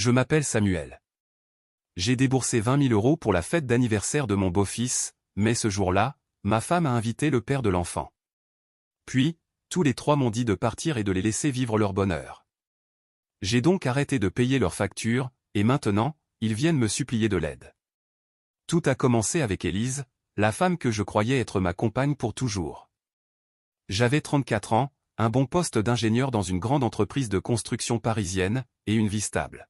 Je m'appelle Samuel. J'ai déboursé 20 000 € pour la fête d'anniversaire de mon beau-fils, mais ce jour-là, ma femme a invité le père de l'enfant. Puis, tous les trois m'ont dit de partir et de les laisser vivre leur bonheur. J'ai donc arrêté de payer leurs factures, et maintenant, ils viennent me supplier de l'aide. Tout a commencé avec Élise, la femme que je croyais être ma compagne pour toujours. J'avais 34 ans, un bon poste d'ingénieur dans une grande entreprise de construction parisienne, et une vie stable.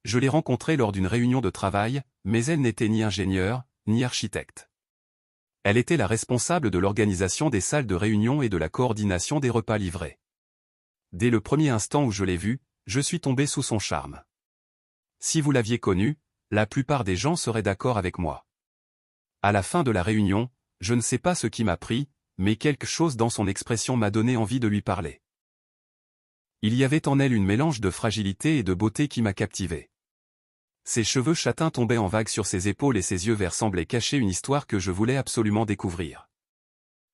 Je l'ai rencontrée lors d'une réunion de travail, mais elle n'était ni ingénieure, ni architecte. Elle était la responsable de l'organisation des salles de réunion et de la coordination des repas livrés. Dès le premier instant où je l'ai vue, je suis tombé sous son charme. Si vous l'aviez connue, la plupart des gens seraient d'accord avec moi. À la fin de la réunion, je ne sais pas ce qui m'a pris, mais quelque chose dans son expression m'a donné envie de lui parler. Il y avait en elle une mélange de fragilité et de beauté qui m'a captivé. Ses cheveux châtains tombaient en vagues sur ses épaules et ses yeux verts semblaient cacher une histoire que je voulais absolument découvrir.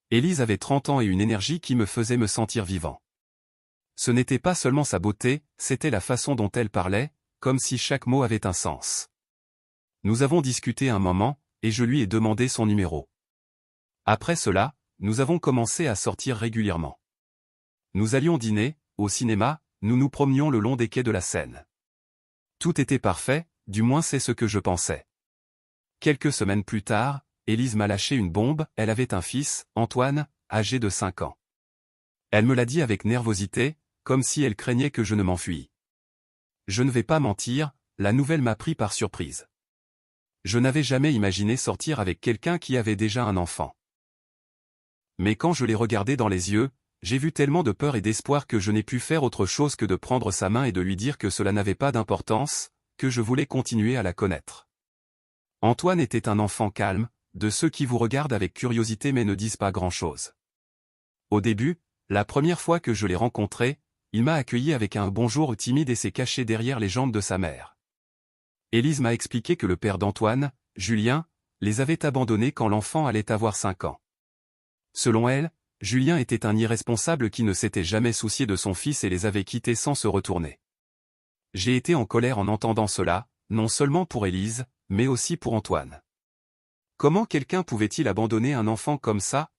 Élise avait 30 ans et une énergie qui me faisait me sentir vivant. Ce n'était pas seulement sa beauté, c'était la façon dont elle parlait, comme si chaque mot avait un sens. Nous avons discuté un moment, et je lui ai demandé son numéro. Après cela, nous avons commencé à sortir régulièrement. Nous allions dîner, au cinéma, nous nous promenions le long des quais de la Seine. Tout était parfait, du moins c'est ce que je pensais. Quelques semaines plus tard, Élise m'a lâché une bombe, elle avait un fils, Antoine, âgé de 5 ans. Elle me l'a dit avec nervosité, comme si elle craignait que je ne m'enfuis. Je ne vais pas mentir, la nouvelle m'a pris par surprise. Je n'avais jamais imaginé sortir avec quelqu'un qui avait déjà un enfant. Mais quand je l'ai regardé dans les yeux, j'ai vu tellement de peur et d'espoir que je n'ai pu faire autre chose que de prendre sa main et de lui dire que cela n'avait pas d'importance, que je voulais continuer à la connaître. Antoine était un enfant calme, de ceux qui vous regardent avec curiosité mais ne disent pas grand-chose. Au début, la première fois que je l'ai rencontré, il m'a accueilli avec un bonjour timide et s'est caché derrière les jambes de sa mère. Élise m'a expliqué que le père d'Antoine, Julien, les avait abandonnés quand l'enfant allait avoir 5 ans. Selon elle, Julien était un irresponsable qui ne s'était jamais soucié de son fils et les avait quittés sans se retourner. J'ai été en colère en entendant cela, non seulement pour Élise, mais aussi pour Antoine. Comment quelqu'un pouvait-il abandonner un enfant comme ça?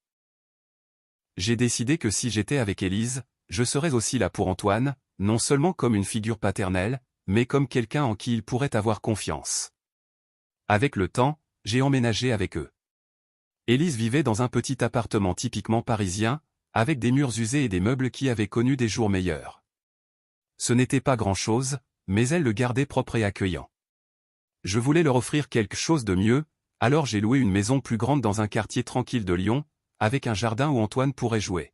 J'ai décidé que si j'étais avec Élise, je serais aussi là pour Antoine, non seulement comme une figure paternelle, mais comme quelqu'un en qui il pourrait avoir confiance. Avec le temps, j'ai emménagé avec eux. Élise vivait dans un petit appartement typiquement parisien, avec des murs usés et des meubles qui avaient connu des jours meilleurs. Ce n'était pas grand-chose, mais elle le gardait propre et accueillant. Je voulais leur offrir quelque chose de mieux, alors j'ai loué une maison plus grande dans un quartier tranquille de Lyon, avec un jardin où Antoine pourrait jouer.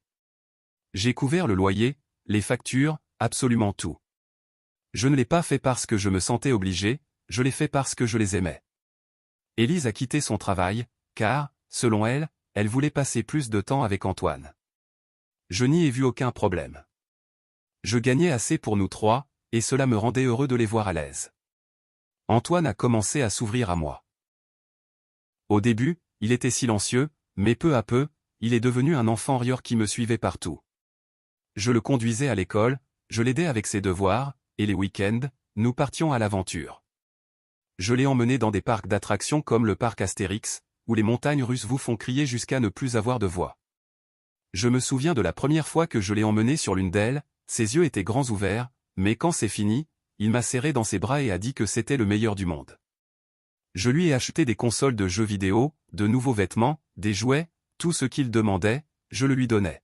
J'ai couvert le loyer, les factures, absolument tout. Je ne l'ai pas fait parce que je me sentais obligé, je l'ai fait parce que je les aimais. Élise a quitté son travail, car, selon elle, elle voulait passer plus de temps avec Antoine. Je n'y ai vu aucun problème. Je gagnais assez pour nous trois, et cela me rendait heureux de les voir à l'aise. Antoine a commencé à s'ouvrir à moi. Au début, il était silencieux, mais peu à peu, il est devenu un enfant rieur qui me suivait partout. Je le conduisais à l'école, je l'aidais avec ses devoirs, et les week-ends, nous partions à l'aventure. Je l'ai emmené dans des parcs d'attractions comme le parc Astérix, où les montagnes russes vous font crier jusqu'à ne plus avoir de voix. Je me souviens de la première fois que je l'ai emmené sur l'une d'elles, ses yeux étaient grands ouverts, mais quand c'est fini, il m'a serré dans ses bras et a dit que c'était le meilleur du monde. Je lui ai acheté des consoles de jeux vidéo, de nouveaux vêtements, des jouets, tout ce qu'il demandait, je le lui donnais.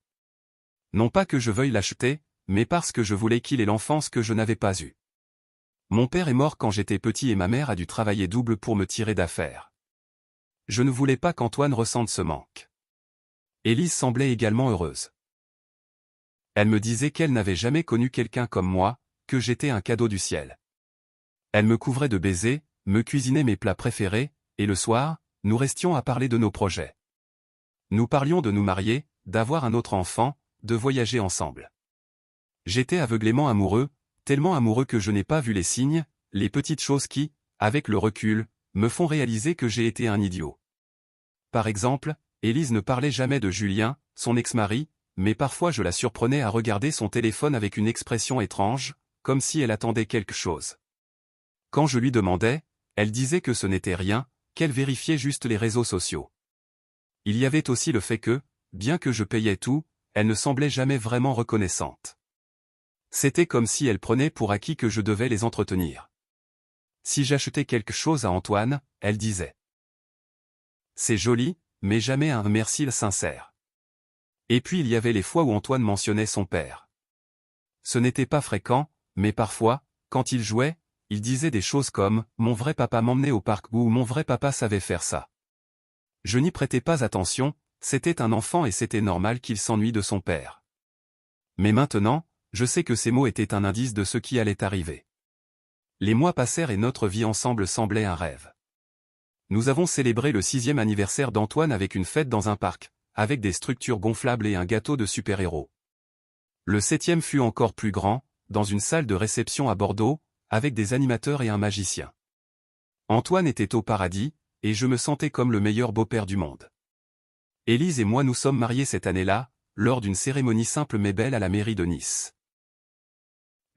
Non pas que je veuille l'acheter, mais parce que je voulais qu'il ait l'enfance que je n'avais pas eue. Mon père est mort quand j'étais petit et ma mère a dû travailler double pour me tirer d'affaire. Je ne voulais pas qu'Antoine ressente ce manque. Élise semblait également heureuse. Elle me disait qu'elle n'avait jamais connu quelqu'un comme moi, que j'étais un cadeau du ciel. Elle me couvrait de baisers, me cuisinait mes plats préférés, et le soir, nous restions à parler de nos projets. Nous parlions de nous marier, d'avoir un autre enfant, de voyager ensemble. J'étais aveuglément amoureux, tellement amoureux que je n'ai pas vu les signes, les petites choses qui, avec le recul, me font réaliser que j'ai été un idiot. Par exemple, Élise ne parlait jamais de Julien, son ex-mari, mais parfois je la surprenais à regarder son téléphone avec une expression étrange, comme si elle attendait quelque chose. Quand je lui demandais, elle disait que ce n'était rien, qu'elle vérifiait juste les réseaux sociaux. Il y avait aussi le fait que, bien que je payais tout, elle ne semblait jamais vraiment reconnaissante. C'était comme si elle prenait pour acquis que je devais les entretenir. Si j'achetais quelque chose à Antoine, elle disait: c'est joli, mais jamais un merci sincère. Et puis il y avait les fois où Antoine mentionnait son père. Ce n'était pas fréquent, mais parfois, quand il jouait, il disait des choses comme « mon vrai papa m'emmenait au parc » ou « mon vrai papa savait faire ça ». Je n'y prêtais pas attention, c'était un enfant et c'était normal qu'il s'ennuie de son père. Mais maintenant, je sais que ces mots étaient un indice de ce qui allait arriver. Les mois passèrent et notre vie ensemble semblait un rêve. Nous avons célébré le 6e anniversaire d'Antoine avec une fête dans un parc, avec des structures gonflables et un gâteau de super-héros. Le 7e fut encore plus grand, dans une salle de réception à Bordeaux, avec des animateurs et un magicien. Antoine était au paradis, et je me sentais comme le meilleur beau-père du monde. Élise et moi nous sommes mariés cette année-là, lors d'une cérémonie simple mais belle à la mairie de Nice.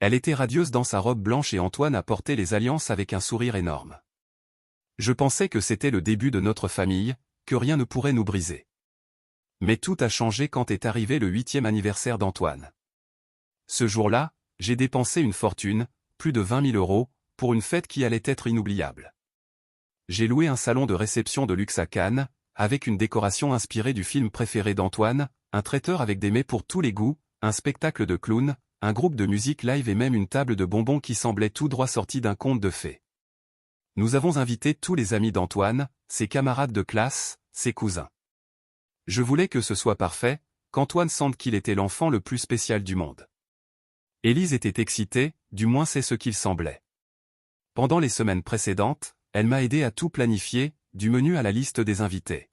Elle était radieuse dans sa robe blanche et Antoine a porté les alliances avec un sourire énorme. Je pensais que c'était le début de notre famille, que rien ne pourrait nous briser. Mais tout a changé quand est arrivé le 8e anniversaire d'Antoine. Ce jour-là, j'ai dépensé une fortune, plus de 20 000 €, pour une fête qui allait être inoubliable. J'ai loué un salon de réception de luxe à Cannes, avec une décoration inspirée du film préféré d'Antoine, un traiteur avec des mets pour tous les goûts, un spectacle de clowns, un groupe de musique live et même une table de bonbons qui semblait tout droit sortie d'un conte de fées. Nous avons invité tous les amis d'Antoine, ses camarades de classe, ses cousins. Je voulais que ce soit parfait, qu'Antoine sente qu'il était l'enfant le plus spécial du monde. Élise était excitée, du moins c'est ce qu'il semblait. Pendant les semaines précédentes, elle m'a aidé à tout planifier, du menu à la liste des invités.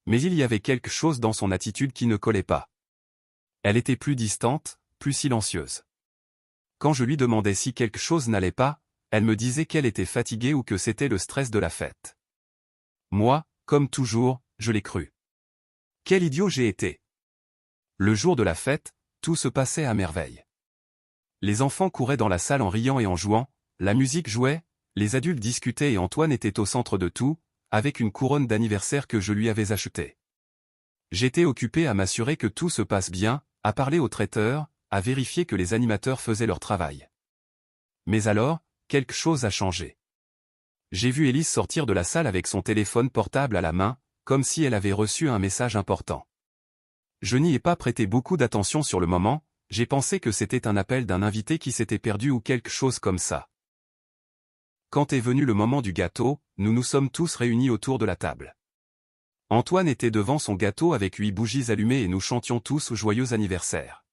Mais il y avait quelque chose dans son attitude qui ne collait pas. Elle était plus distante, plus silencieuse. Quand je lui demandais si quelque chose n'allait pas, elle me disait qu'elle était fatiguée ou que c'était le stress de la fête. Moi, comme toujours, je l'ai cru. Quel idiot j'ai été! Le jour de la fête, tout se passait à merveille. Les enfants couraient dans la salle en riant et en jouant, la musique jouait, les adultes discutaient et Antoine était au centre de tout, avec une couronne d'anniversaire que je lui avais achetée. J'étais occupé à m'assurer que tout se passe bien, à parler au traiteur, à vérifier que les animateurs faisaient leur travail. Mais alors, quelque chose a changé. J'ai vu Élise sortir de la salle avec son téléphone portable à la main, comme si elle avait reçu un message important. Je n'y ai pas prêté beaucoup d'attention sur le moment, j'ai pensé que c'était un appel d'un invité qui s'était perdu ou quelque chose comme ça. Quand est venu le moment du gâteau, nous nous sommes tous réunis autour de la table. Antoine était devant son gâteau avec 8 bougies allumées et nous chantions tous joyeux anniversaire.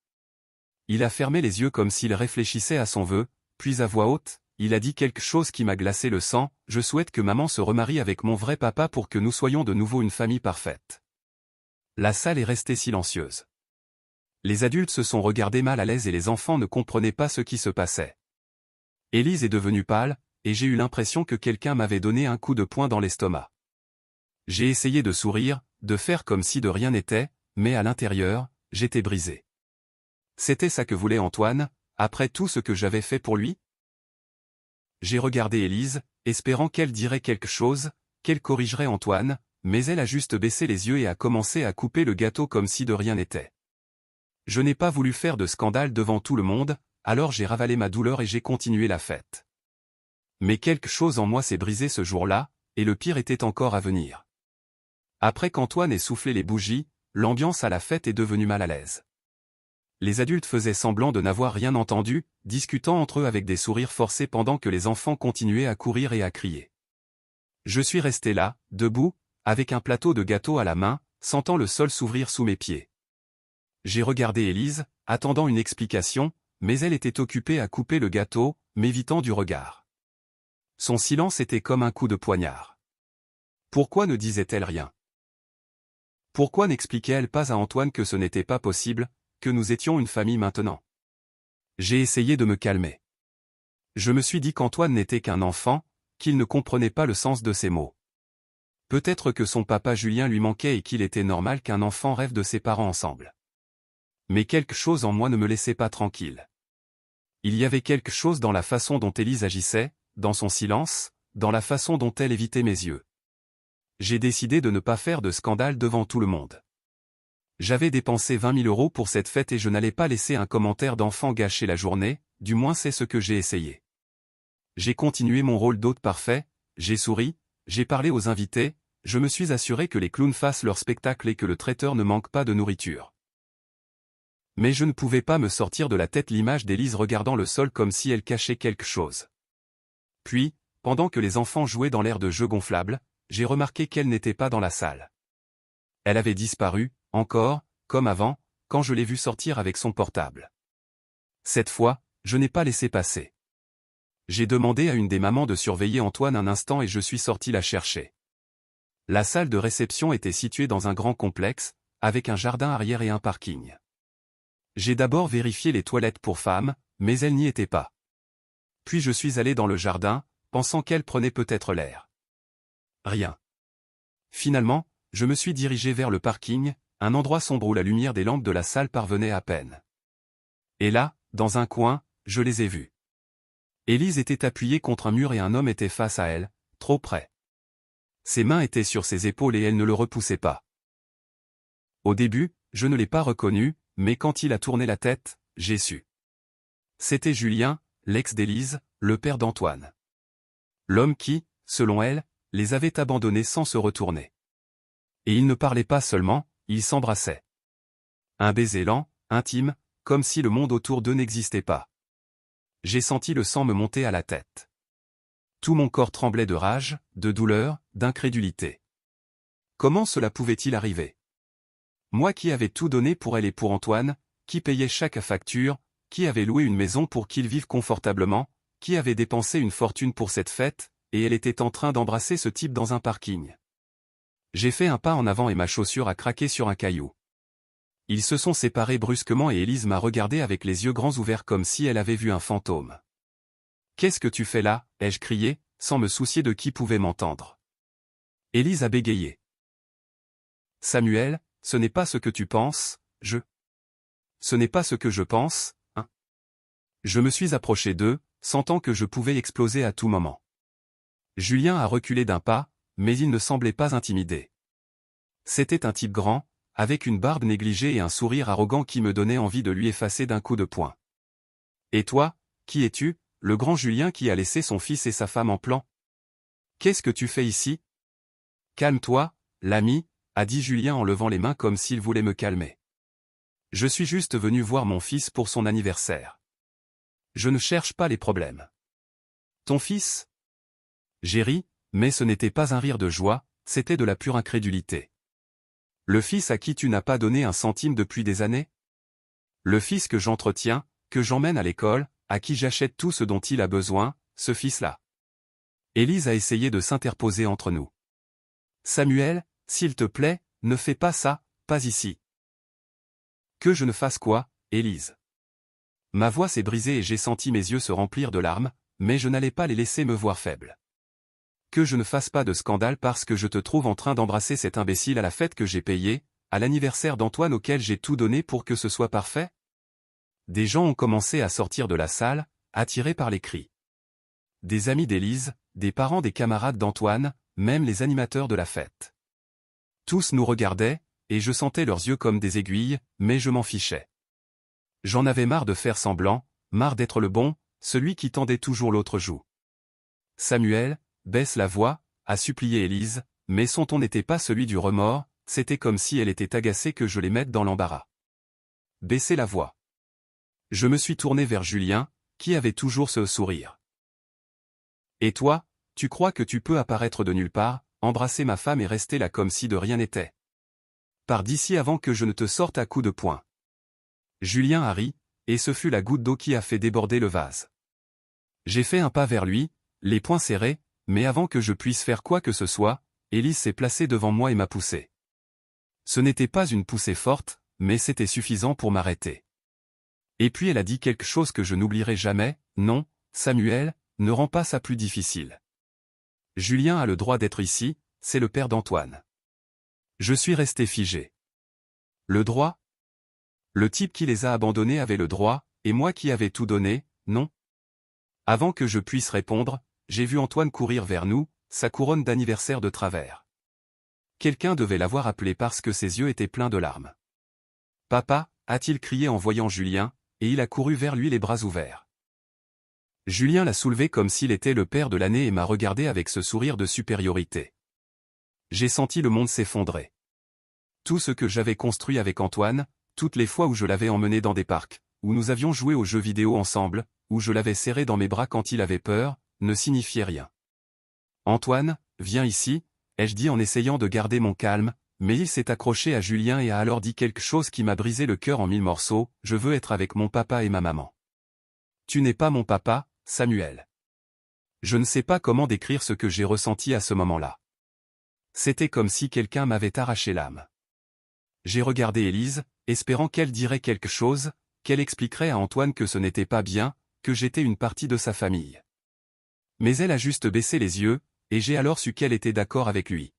Il a fermé les yeux comme s'il réfléchissait à son vœu, puis à voix haute, il a dit quelque chose qui m'a glacé le sang, je souhaite que maman se remarie avec mon vrai papa pour que nous soyons de nouveau une famille parfaite. La salle est restée silencieuse. Les adultes se sont regardés mal à l'aise et les enfants ne comprenaient pas ce qui se passait. Élise est devenue pâle, et j'ai eu l'impression que quelqu'un m'avait donné un coup de poing dans l'estomac. J'ai essayé de sourire, de faire comme si de rien n'était, mais à l'intérieur, j'étais brisé. C'était ça que voulait Antoine, après tout ce que j'avais fait pour lui? J'ai regardé Élise, espérant qu'elle dirait quelque chose, qu'elle corrigerait Antoine, mais elle a juste baissé les yeux et a commencé à couper le gâteau comme si de rien n'était. Je n'ai pas voulu faire de scandale devant tout le monde, alors j'ai ravalé ma douleur et j'ai continué la fête. Mais quelque chose en moi s'est brisé ce jour-là, et le pire était encore à venir. Après qu'Antoine ait soufflé les bougies, l'ambiance à la fête est devenue mal à l'aise. Les adultes faisaient semblant de n'avoir rien entendu, discutant entre eux avec des sourires forcés pendant que les enfants continuaient à courir et à crier. Je suis resté là, debout, avec un plateau de gâteau à la main, sentant le sol s'ouvrir sous mes pieds. J'ai regardé Élise, attendant une explication, mais elle était occupée à couper le gâteau, m'évitant du regard. Son silence était comme un coup de poignard. Pourquoi ne disait-elle rien? Pourquoi n'expliquait-elle pas à Antoine que ce n'était pas possible, que nous étions une famille maintenant? J'ai essayé de me calmer. Je me suis dit qu'Antoine n'était qu'un enfant, qu'il ne comprenait pas le sens de ses mots. Peut-être que son papa Julien lui manquait et qu'il était normal qu'un enfant rêve de ses parents ensemble. Mais quelque chose en moi ne me laissait pas tranquille. Il y avait quelque chose dans la façon dont Élise agissait, dans son silence, dans la façon dont elle évitait mes yeux. J'ai décidé de ne pas faire de scandale devant tout le monde. J'avais dépensé 20 000 € pour cette fête et je n'allais pas laisser un commentaire d'enfant gâcher la journée, du moins c'est ce que j'ai essayé. J'ai continué mon rôle d'hôte parfait, j'ai souri, j'ai parlé aux invités, je me suis assuré que les clowns fassent leur spectacle et que le traiteur ne manque pas de nourriture. Mais je ne pouvais pas me sortir de la tête l'image d'Élise regardant le sol comme si elle cachait quelque chose. Puis, pendant que les enfants jouaient dans l'aire de jeu gonflable, j'ai remarqué qu'elle n'était pas dans la salle. Elle avait disparu, encore, comme avant, quand je l'ai vue sortir avec son portable. Cette fois, je n'ai pas laissé passer. J'ai demandé à une des mamans de surveiller Antoine un instant et je suis sorti la chercher. La salle de réception était située dans un grand complexe, avec un jardin arrière et un parking. J'ai d'abord vérifié les toilettes pour femmes, mais elles n'y étaient pas. Puis je suis allé dans le jardin, pensant qu'elle prenait peut-être l'air. Rien. Finalement, je me suis dirigé vers le parking, un endroit sombre où la lumière des lampes de la salle parvenait à peine. Et là, dans un coin, je les ai vus. Élise était appuyée contre un mur et un homme était face à elle, trop près. Ses mains étaient sur ses épaules et elle ne le repoussait pas. Au début, je ne l'ai pas reconnu, mais quand il a tourné la tête, j'ai su. C'était Julien, l'ex d'Élise, le père d'Antoine. L'homme qui, selon elle, les avait abandonnés sans se retourner. Et ils ne parlaient pas seulement, ils s'embrassaient. Un baiser lent, intime, comme si le monde autour d'eux n'existait pas. J'ai senti le sang me monter à la tête. Tout mon corps tremblait de rage, de douleur, d'incrédulité. Comment cela pouvait-il arriver? Moi qui avais tout donné pour elle et pour Antoine, qui payais chaque facture, qui avait loué une maison pour qu'ils vivent confortablement, qui avait dépensé une fortune pour cette fête, et elle était en train d'embrasser ce type dans un parking. J'ai fait un pas en avant et ma chaussure a craqué sur un caillou. Ils se sont séparés brusquement et Élise m'a regardé avec les yeux grands ouverts comme si elle avait vu un fantôme. « Qu'est-ce que tu fais là » ai-je crié, sans me soucier de qui pouvait m'entendre. Élise a bégayé. « Samuel, ce n'est pas ce que tu penses, Ce n'est pas ce que je pense, hein ?» Je me suis approché d'eux, sentant que je pouvais exploser à tout moment. Julien a reculé d'un pas, mais il ne semblait pas intimidé. C'était un type grand, avec une barbe négligée et un sourire arrogant qui me donnait envie de lui effacer d'un coup de poing. « Et toi, qui es-tu, le grand Julien qui a laissé son fils et sa femme en plan? Qu'est-ce que tu fais ici? » « Calme-toi, l'ami, » a dit Julien en levant les mains comme s'il voulait me calmer. « Je suis juste venu voir mon fils pour son anniversaire. Je ne cherche pas les problèmes. »« Ton fils ?» J'ai ri, mais ce n'était pas un rire de joie, c'était de la pure incrédulité. « Le fils à qui tu n'as pas donné un centime depuis des années? Le fils que j'entretiens, que j'emmène à l'école, à qui j'achète tout ce dont il a besoin, ce fils-là. » Élise a essayé de s'interposer entre nous. « Samuel, s'il te plaît, ne fais pas ça, pas ici. » « Que je ne fasse quoi, Élise ?» Ma voix s'est brisée et j'ai senti mes yeux se remplir de larmes, mais je n'allais pas les laisser me voir faible. « Que je ne fasse pas de scandale parce que je te trouve en train d'embrasser cet imbécile à la fête que j'ai payée, à l'anniversaire d'Antoine auquel j'ai tout donné pour que ce soit parfait ?» Des gens ont commencé à sortir de la salle, attirés par les cris. Des amis d'Élise, des parents des camarades d'Antoine, même les animateurs de la fête. Tous nous regardaient, et je sentais leurs yeux comme des aiguilles, mais je m'en fichais. J'en avais marre de faire semblant, marre d'être le bon, celui qui tendait toujours l'autre joue. « Samuel, baisse la voix » a supplié Élise, mais son ton n'était pas celui du remords, c'était comme si elle était agacée que je les mette dans l'embarras. « Baissez la voix. » Je me suis tourné vers Julien, qui avait toujours ce sourire. « Et toi, tu crois que tu peux apparaître de nulle part, embrasser ma femme et rester là comme si de rien n'était? Pars d'ici avant que je ne te sorte à coups de poing. » Julien a ri, et ce fut la goutte d'eau qui a fait déborder le vase. J'ai fait un pas vers lui, les poings serrés, mais avant que je puisse faire quoi que ce soit, Élise s'est placée devant moi et m'a poussé. Ce n'était pas une poussée forte, mais c'était suffisant pour m'arrêter. Et puis elle a dit quelque chose que je n'oublierai jamais, « Non, Samuel, ne rends pas ça plus difficile. Julien a le droit d'être ici, c'est le père d'Antoine. » Je suis resté figé. Le droit? Le type qui les a abandonnés avait le droit, et moi qui avais tout donné, non? Avant que je puisse répondre, j'ai vu Antoine courir vers nous, sa couronne d'anniversaire de travers. Quelqu'un devait l'avoir appelé parce que ses yeux étaient pleins de larmes. « Papa » a-t-il crié en voyant Julien, et il a couru vers lui les bras ouverts. Julien l'a soulevé comme s'il était le père de l'année et m'a regardé avec ce sourire de supériorité. J'ai senti le monde s'effondrer. Tout ce que j'avais construit avec Antoine, toutes les fois où je l'avais emmené dans des parcs, où nous avions joué aux jeux vidéo ensemble, où je l'avais serré dans mes bras quand il avait peur, ne signifiait rien. « Antoine, viens ici », ai-je dit en essayant de garder mon calme, mais il s'est accroché à Julien et a alors dit quelque chose qui m'a brisé le cœur en 1000 morceaux, « Je veux être avec mon papa et ma maman. » « Tu n'es pas mon papa, Samuel. » Je ne sais pas comment décrire ce que j'ai ressenti à ce moment-là. C'était comme si quelqu'un m'avait arraché l'âme. J'ai regardé Élise, espérant qu'elle dirait quelque chose, qu'elle expliquerait à Antoine que ce n'était pas bien, que j'étais une partie de sa famille. Mais elle a juste baissé les yeux, et j'ai alors su qu'elle était d'accord avec lui.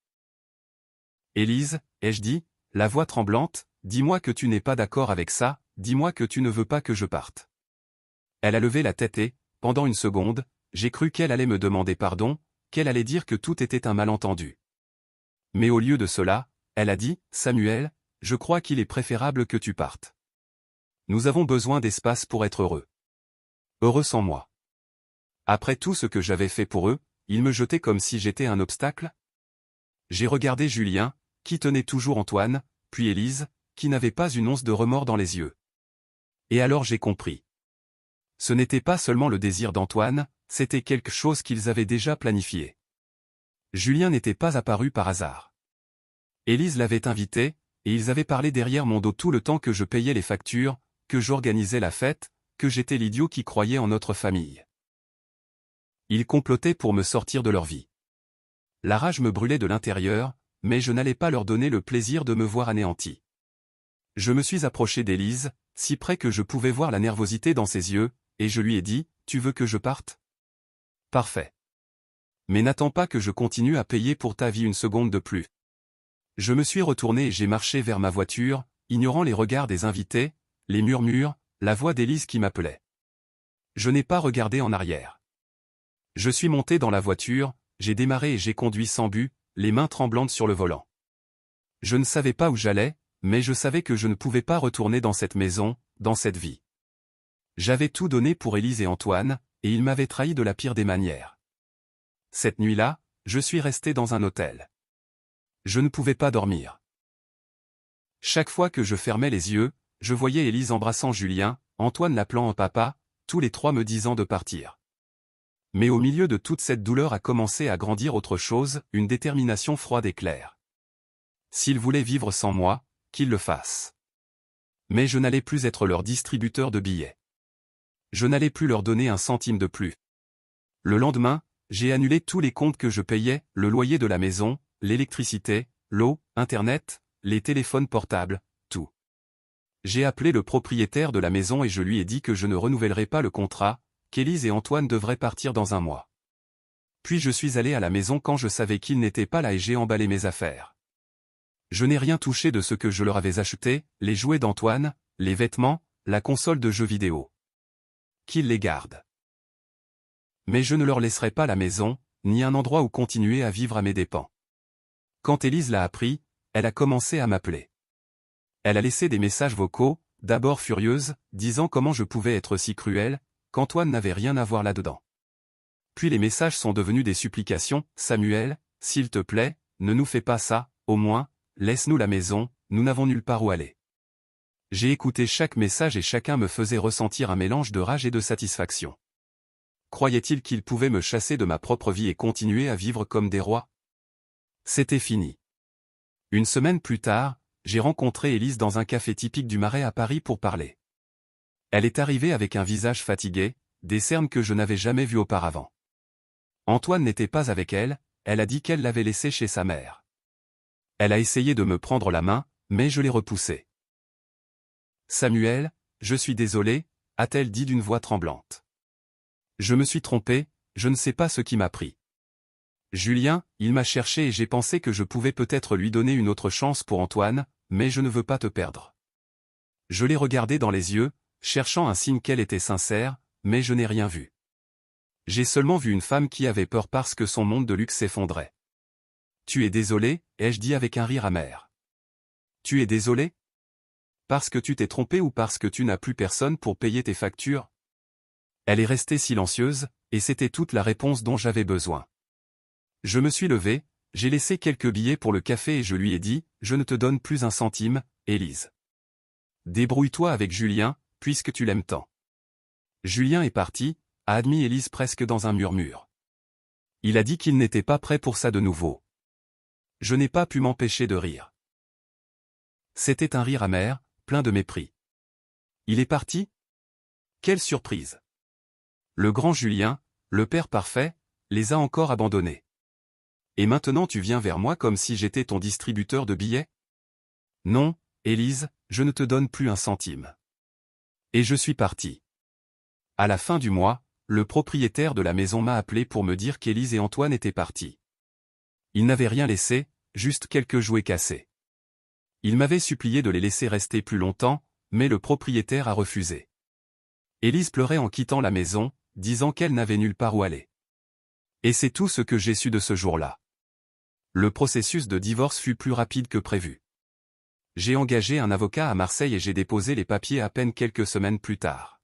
« Élise, ai-je dit, la voix tremblante, dis-moi que tu n'es pas d'accord avec ça, dis-moi que tu ne veux pas que je parte. » Elle a levé la tête et, pendant une seconde, j'ai cru qu'elle allait me demander pardon, qu'elle allait dire que tout était un malentendu. Mais au lieu de cela, elle a dit, « Samuel, je crois qu'il est préférable que tu partes. Nous avons besoin d'espace pour être heureux. Heureux sans moi. » Après tout ce que j'avais fait pour eux, ils me jetaient comme si j'étais un obstacle. J'ai regardé Julien, qui tenait toujours Antoine, puis Élise, qui n'avait pas une once de remords dans les yeux. Et alors j'ai compris. Ce n'était pas seulement le désir d'Antoine, c'était quelque chose qu'ils avaient déjà planifié. Julien n'était pas apparu par hasard. Élise l'avait invité, et ils avaient parlé derrière mon dos tout le temps que je payais les factures, que j'organisais la fête, que j'étais l'idiot qui croyait en notre famille. Ils complotaient pour me sortir de leur vie. La rage me brûlait de l'intérieur, mais je n'allais pas leur donner le plaisir de me voir anéanti. Je me suis approché d'Élise, si près que je pouvais voir la nervosité dans ses yeux, et je lui ai dit, « Tu veux que je parte ? Parfait. Mais n'attends pas que je continue à payer pour ta vie une seconde de plus. » Je me suis retourné et j'ai marché vers ma voiture, ignorant les regards des invités, les murmures, la voix d'Élise qui m'appelait. Je n'ai pas regardé en arrière. Je suis monté dans la voiture, j'ai démarré et j'ai conduit sans but, les mains tremblantes sur le volant. Je ne savais pas où j'allais, mais je savais que je ne pouvais pas retourner dans cette maison, dans cette vie. J'avais tout donné pour Élise et Antoine, et ils m'avaient trahi de la pire des manières. Cette nuit-là, je suis resté dans un hôtel. Je ne pouvais pas dormir. Chaque fois que je fermais les yeux, je voyais Élise embrassant Julien, Antoine l'appelant en papa, tous les trois me disant de partir. Mais au milieu de toute cette douleur a commencé à grandir autre chose, une détermination froide et claire. S'ils voulaient vivre sans moi, qu'ils le fassent. Mais je n'allais plus être leur distributeur de billets. Je n'allais plus leur donner un centime de plus. Le lendemain, j'ai annulé tous les comptes que je payais, le loyer de la maison, l'électricité, l'eau, Internet, les téléphones portables, tout. J'ai appelé le propriétaire de la maison et je lui ai dit que je ne renouvellerais pas le contrat, qu'Élise et Antoine devraient partir dans un mois. Puis je suis allé à la maison quand je savais qu'ils n'étaient pas là et j'ai emballé mes affaires. Je n'ai rien touché de ce que je leur avais acheté, les jouets d'Antoine, les vêtements, la console de jeux vidéo. Qu'ils les gardent. Mais je ne leur laisserai pas la maison, ni un endroit où continuer à vivre à mes dépens. Quand Élise l'a appris, elle a commencé à m'appeler. Elle a laissé des messages vocaux, d'abord furieuse, disant comment je pouvais être si cruel, qu'Antoine n'avait rien à voir là-dedans. Puis les messages sont devenus des supplications, « Samuel, s'il te plaît, ne nous fais pas ça, au moins, laisse-nous la maison, nous n'avons nulle part où aller. » J'ai écouté chaque message et chacun me faisait ressentir un mélange de rage et de satisfaction. Croyait-il qu'ils pouvaient me chasser de ma propre vie et continuer à vivre comme des rois? C'était fini. Une semaine plus tard, j'ai rencontré Élise dans un café typique du Marais à Paris pour parler. Elle est arrivée avec un visage fatigué, des cernes que je n'avais jamais vues auparavant. Antoine n'était pas avec elle, elle a dit qu'elle l'avait laissé chez sa mère. Elle a essayé de me prendre la main, mais je l'ai repoussée. « Samuel, je suis désolée, a-t-elle dit d'une voix tremblante. Je me suis trompée, je ne sais pas ce qui m'a pris. Julien, il m'a cherché et j'ai pensé que je pouvais peut-être lui donner une autre chance pour Antoine, mais je ne veux pas te perdre. » Je l'ai regardée dans les yeux, cherchant un signe qu'elle était sincère, mais je n'ai rien vu. J'ai seulement vu une femme qui avait peur parce que son monde de luxe s'effondrait. Tu es désolé, ai-je dit avec un rire amer. Tu es désolé? Parce que tu t'es trompé ou parce que tu n'as plus personne pour payer tes factures? Elle est restée silencieuse, et c'était toute la réponse dont j'avais besoin. Je me suis levé, j'ai laissé quelques billets pour le café et je lui ai dit, je ne te donne plus un centime, Élise. Débrouille-toi avec Julien, puisque tu l'aimes tant. Julien est parti, a admis Élise presque dans un murmure. Il a dit qu'il n'était pas prêt pour ça de nouveau. Je n'ai pas pu m'empêcher de rire. C'était un rire amer, plein de mépris. Il est parti? Quelle surprise! Le grand Julien, le père parfait, les a encore abandonnés. Et maintenant tu viens vers moi comme si j'étais ton distributeur de billets? Non, Élise, je ne te donne plus un centime. Et je suis parti. À la fin du mois, le propriétaire de la maison m'a appelé pour me dire qu'Élise et Antoine étaient partis. Ils n'avaient rien laissé, juste quelques jouets cassés. Il m'avait supplié de les laisser rester plus longtemps, mais le propriétaire a refusé. Élise pleurait en quittant la maison, disant qu'elle n'avait nulle part où aller. Et c'est tout ce que j'ai su de ce jour-là. Le processus de divorce fut plus rapide que prévu. J'ai engagé un avocat à Marseille et j'ai déposé les papiers à peine quelques semaines plus tard.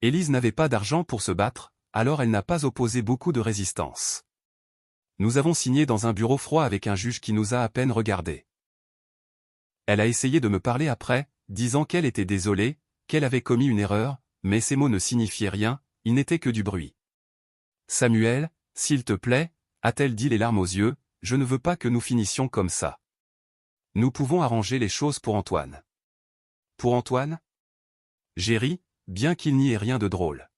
Élise n'avait pas d'argent pour se battre, alors elle n'a pas opposé beaucoup de résistance. Nous avons signé dans un bureau froid avec un juge qui nous a à peine regardés. Elle a essayé de me parler après, disant qu'elle était désolée, qu'elle avait commis une erreur, mais ces mots ne signifiaient rien, ils n'étaient que du bruit. Samuel, s'il te plaît, a-t-elle dit les larmes aux yeux, je ne veux pas que nous finissions comme ça. Nous pouvons arranger les choses pour Antoine. Pour Antoine? J'ai ri, bien qu'il n'y ait rien de drôle.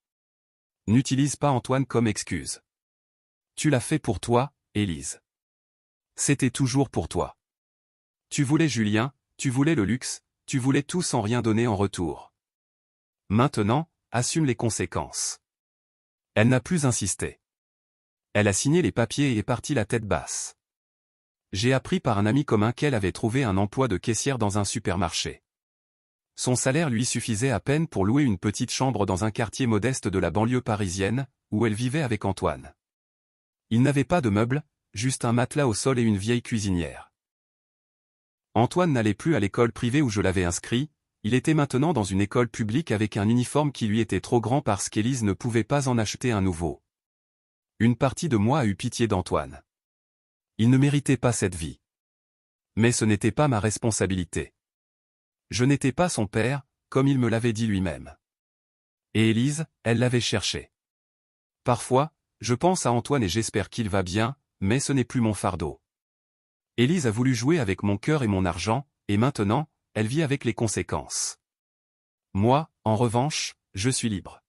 N'utilise pas Antoine comme excuse. Tu l'as fait pour toi, Élise. C'était toujours pour toi. Tu voulais Julien, tu voulais le luxe, tu voulais tout sans rien donner en retour. Maintenant, assume les conséquences. Elle n'a plus insisté. Elle a signé les papiers et est partie la tête basse. J'ai appris par un ami commun qu'elle avait trouvé un emploi de caissière dans un supermarché. Son salaire lui suffisait à peine pour louer une petite chambre dans un quartier modeste de la banlieue parisienne, où elle vivait avec Antoine. Il n'avait pas de meubles, juste un matelas au sol et une vieille cuisinière. Antoine n'allait plus à l'école privée où je l'avais inscrit, il était maintenant dans une école publique avec un uniforme qui lui était trop grand parce qu'Élise ne pouvait pas en acheter un nouveau. Une partie de moi a eu pitié d'Antoine. Il ne méritait pas cette vie. Mais ce n'était pas ma responsabilité. Je n'étais pas son père, comme il me l'avait dit lui-même. Et Élise, elle l'avait cherché. Parfois, je pense à Antoine et j'espère qu'il va bien, mais ce n'est plus mon fardeau. Élise a voulu jouer avec mon cœur et mon argent, et maintenant, elle vit avec les conséquences. Moi, en revanche, je suis libre.